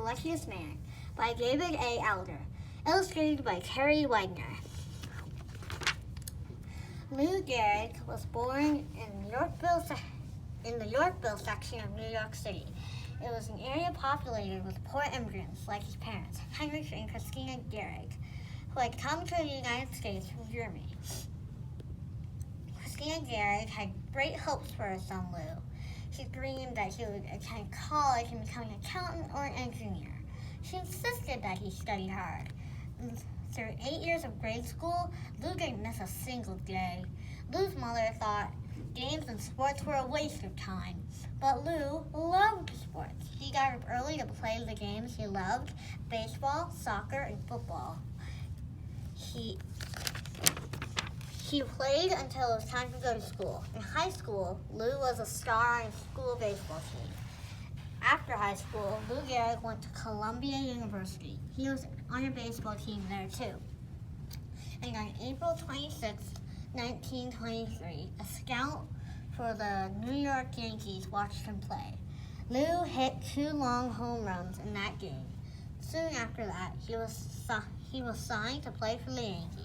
Luckiest Man by Gehrig Read-Aloud, illustrated by Terry Widener. Lou Gehrig was born in the Yorkville section of New York City. It was an area populated with poor immigrants like his parents, Heinrich and Christina Gehrig, who had come to the United States from Germany. Christina Gehrig had great hopes for her son Lou. She dreamed that he would attend college and become an accountant or an engineer. She insisted that he study hard. Through 8 years of grade school, Lou didn't miss a single day. Lou's mother thought games and sports were a waste of time, but Lou loved sports. He got up early to play the games he loved: baseball, soccer, and football. He played until it was time to go to school. In high school, Lou was a star on his school baseball team. After high school, Lou Gehrig went to Columbia University. He was on a baseball team there too. And on April 26, 1923, a scout for the New York Yankees watched him play. Lou hit 2 long home runs in that game. Soon after that, he was signed to play for the Yankees.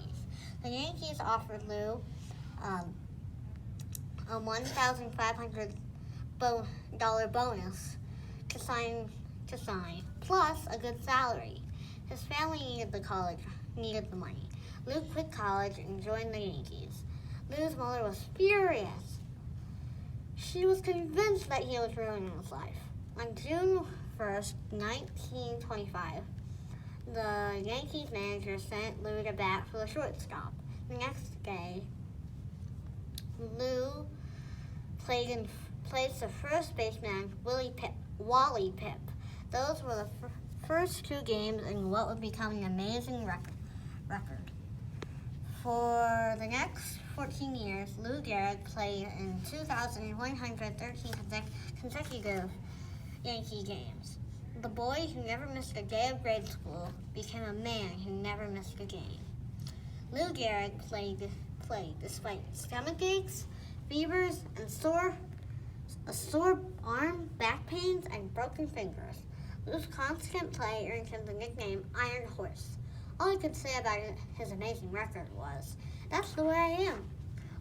The Yankees offered Lou a $1,500 bonus to sign, plus a good salary. His family needed the money. Lou quit college and joined the Yankees. Lou's mother was furious. She was convinced that he was ruining his life. On June 1st, 1925, the Yankees manager sent Lou to bat for the shortstop. The next day, Lou placed the first baseman, Wally Pip. Those were the first 2 games in what would become an amazing record. For the next 14 years, Lou Gehrig played in 2,113 consecutive Yankee games. The boy who never missed a day of grade school became a man who never missed a game. Lou Gehrig played despite stomach aches, fevers, and a sore arm, back pains, and broken fingers. Lou's constant play earned him the nickname Iron Horse. All I could say about his amazing record was, "That's the way I am."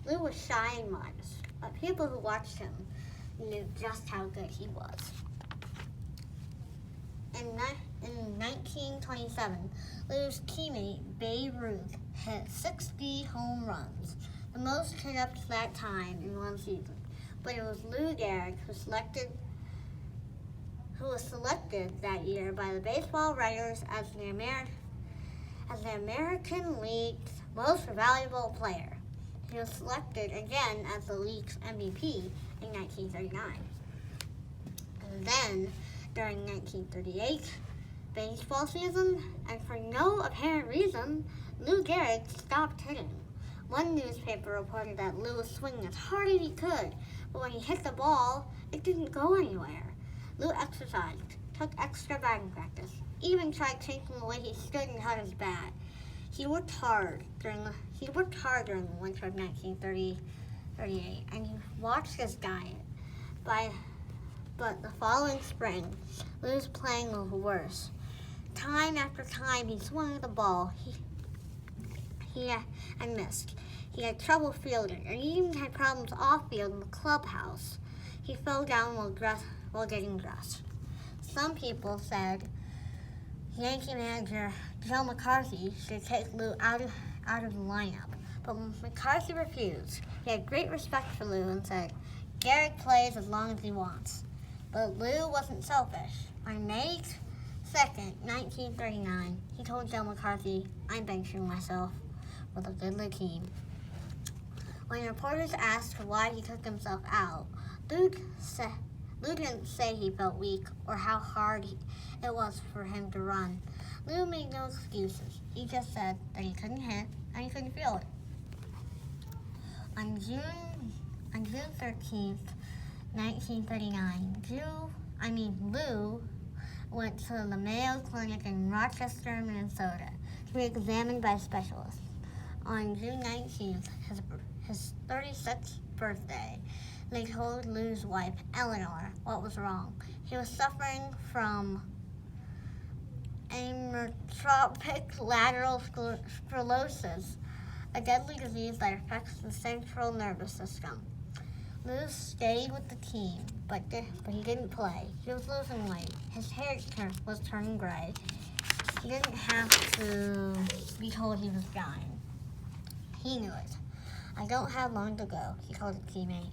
Lou was shy and modest, but people who watched him knew just how good he was. In 1927, Lou's teammate Babe Ruth hit 60 home runs, the most hit up to that time in one season. But it was Lou Gehrig who was selected that year by the baseball writers as the American League's most valuable player. He was selected again as the league's MVP in 1939. And then, during 1938 baseball season, and for no apparent reason, Lou Gehrig stopped hitting. One newspaper reported that Lou was swinging as hard as he could, but when he hit the ball, it didn't go anywhere. Lou exercised, took extra batting practice, even tried changing the way he stood and held his bat. He worked hard during the winter of 1938, and he watched his diet. But the following spring, Lou's playing was worse. Time after time, he swung the ball and missed. He had trouble fielding, and he even had problems off-field in the clubhouse. He fell down while getting dressed. Some people said Yankee manager Joe McCarthy should take Lou out of the lineup, but McCarthy refused. He had great respect for Lou and said, "Gehrig plays as long as he wants." But Lou wasn't selfish. On May 2nd, 1939, he told Joe McCarthy, "I'm benching myself with a good team." When reporters asked why he took himself out, Lou didn't say he felt weak or how hard it was for him to run. Lou made no excuses. He just said that he couldn't hit and he couldn't feel it. On June 13th, 1939, Lou went to the Mayo Clinic in Rochester, Minnesota, to be examined by specialists. On June 19th, his 36th birthday, they told Lou's wife, Eleanor, what was wrong. He was suffering from neurotrophic lateral sclerosis, a deadly disease that affects the central nervous system. Lou stayed with the team, but he didn't play. He was losing weight. His hair was turning gray. He didn't have to be told he was dying. He knew it. "I don't have long to go," he told a teammate.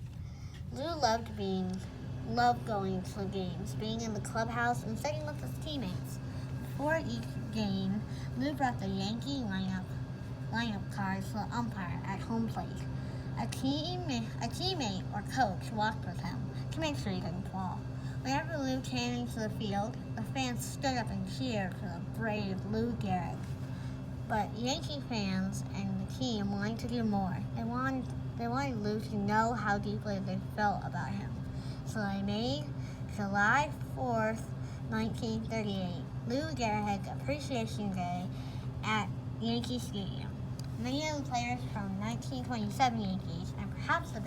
Lou loved going to games, being in the clubhouse and sitting with his teammates. Before each game, Lou brought the Yankee lineup cards to the umpire at home plate. A teammate or coach walked with him to make sure he didn't fall. Whenever Lou came into the field, the fans stood up and cheered for the brave Lou Gehrig. But Yankee fans and the team wanted to do more. They wanted Lou to know how deeply they felt about him. So they made July 4th, 1938, Lou Gehrig Appreciation Day at Yankee Stadium. Many of the players from 1927 Yankees, and perhaps the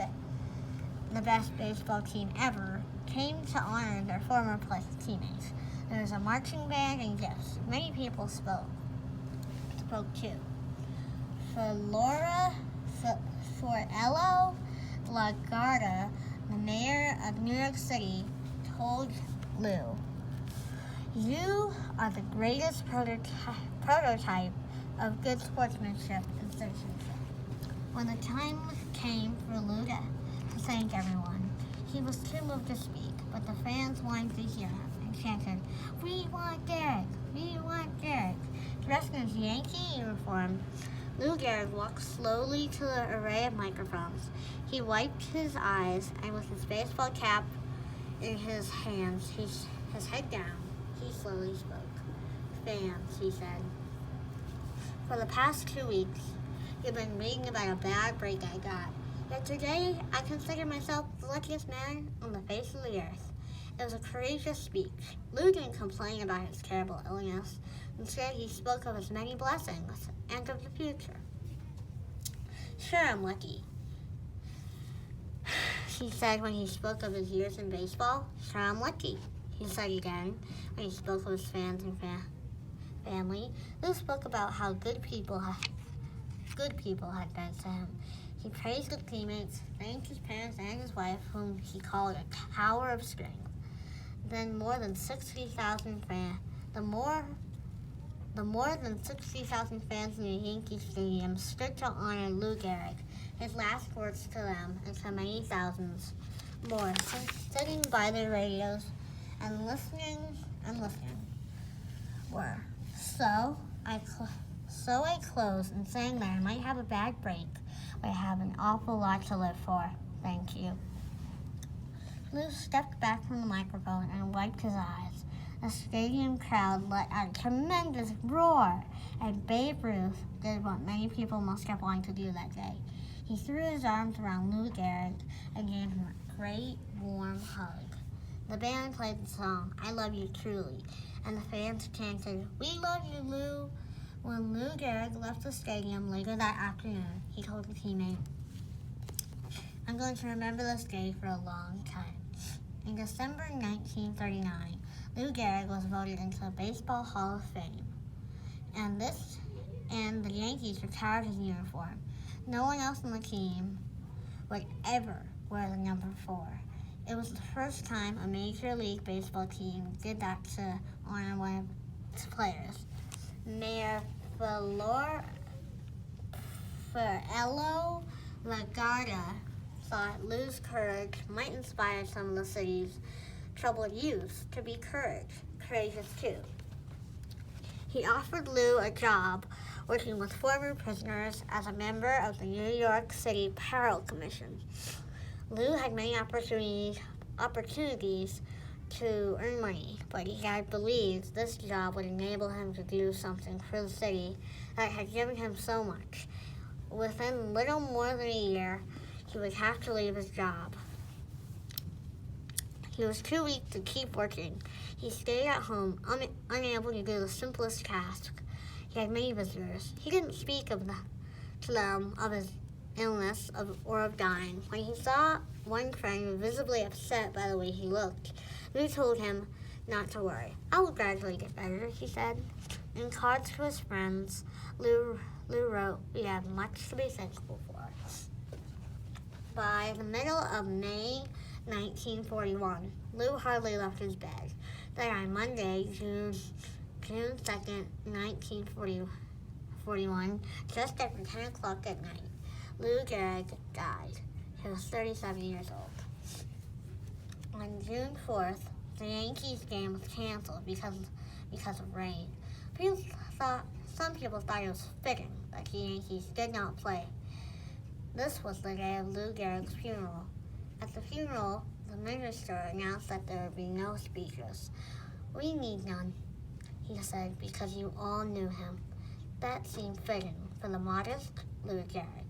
best baseball team ever, came to honor their former teammates. There was a marching band and gifts. Many people spoke too. For Elo LaGuardia, the mayor of New York City, told Lou, "You are the greatest prototype of good sportsmanship and citizenship." When the time came for Lou to thank everyone, he was too moved to speak, but the fans wanted to hear him and chanted, "We want Gehrig! We want Gehrig!" Dressed in his Yankee uniform, Lou Gehrig walked slowly to the array of microphones. He wiped his eyes, and with his baseball cap in his hands, his head down, he slowly spoke. "Fans," he said. "For the past 2 weeks, you've been reading about a bad break I got. Yet today, I consider myself the luckiest man on the face of the earth." It was a courageous speech. Lou didn't complain about his terrible illness. Instead, he spoke of his many blessings and of the future. "Sure, I'm lucky," he said when he spoke of his years in baseball. "Sure, I'm lucky," he said again when he spoke of his fans and family. Lou spoke about how good people had been to him. He praised his teammates, thanked his parents and his wife, whom he called a tower of strength. Then more than 60,000 fans in the Yankee Stadium stood to honor Lou Gehrig. His last words to them, and to many thousands more, sitting by their radios and listening, were, "So I close in saying that I might have a bad break, but I have an awful lot to live for. Thank you." Lou stepped back from the microphone and wiped his eyes. The stadium crowd let out a tremendous roar, and Babe Ruth did what many people must have wanted to do that day. He threw his arms around Lou Gehrig and gave him a great, warm hug. The band played the song, "I Love You Truly," and the fans chanted, "We love you, Lou." When Lou Gehrig left the stadium later that afternoon, he told a teammate, "I'm going to remember this day for a long time." In December 1939, Lou Gehrig was voted into the Baseball Hall of Fame, and the Yankees retired his uniform. No one else on the team would ever wear the number 4. It was the first time a Major League Baseball team did that to honor one of its players. Mayor Elo LaGuardia thought Lou's courage might inspire some of the city's troubled youth to be courageous too. He offered Lou a job working with former prisoners as a member of the New York City Parole Commission. Lou had many opportunities to earn money, but he had believed this job would enable him to do something for the city that had given him so much. Within little more than a year, he would have to leave his job. He was too weak to keep working. He stayed at home, unable to do the simplest task. He had many visitors. He didn't speak to them of his illness or of dying. When he saw one friend visibly upset by the way he looked, Lou told him not to worry. "I will gradually get better," he said. In cards to his friends, Lou wrote, "We have much to be thankful for." By the middle of May 1941, Lou hardly left his bed. Then on Monday, June 2nd, 1941, just after 10 o'clock at night, Lou Gehrig died. He was 37 years old. On June 4th, the Yankees game was canceled because of rain. Some people thought it was fitting that the Yankees did not play. This was the day of Lou Gehrig's funeral. At the funeral, the minister announced that there would be no speakers. "We need none," he said, "because you all knew him." That seemed fitting for the modest Lou Gehrig.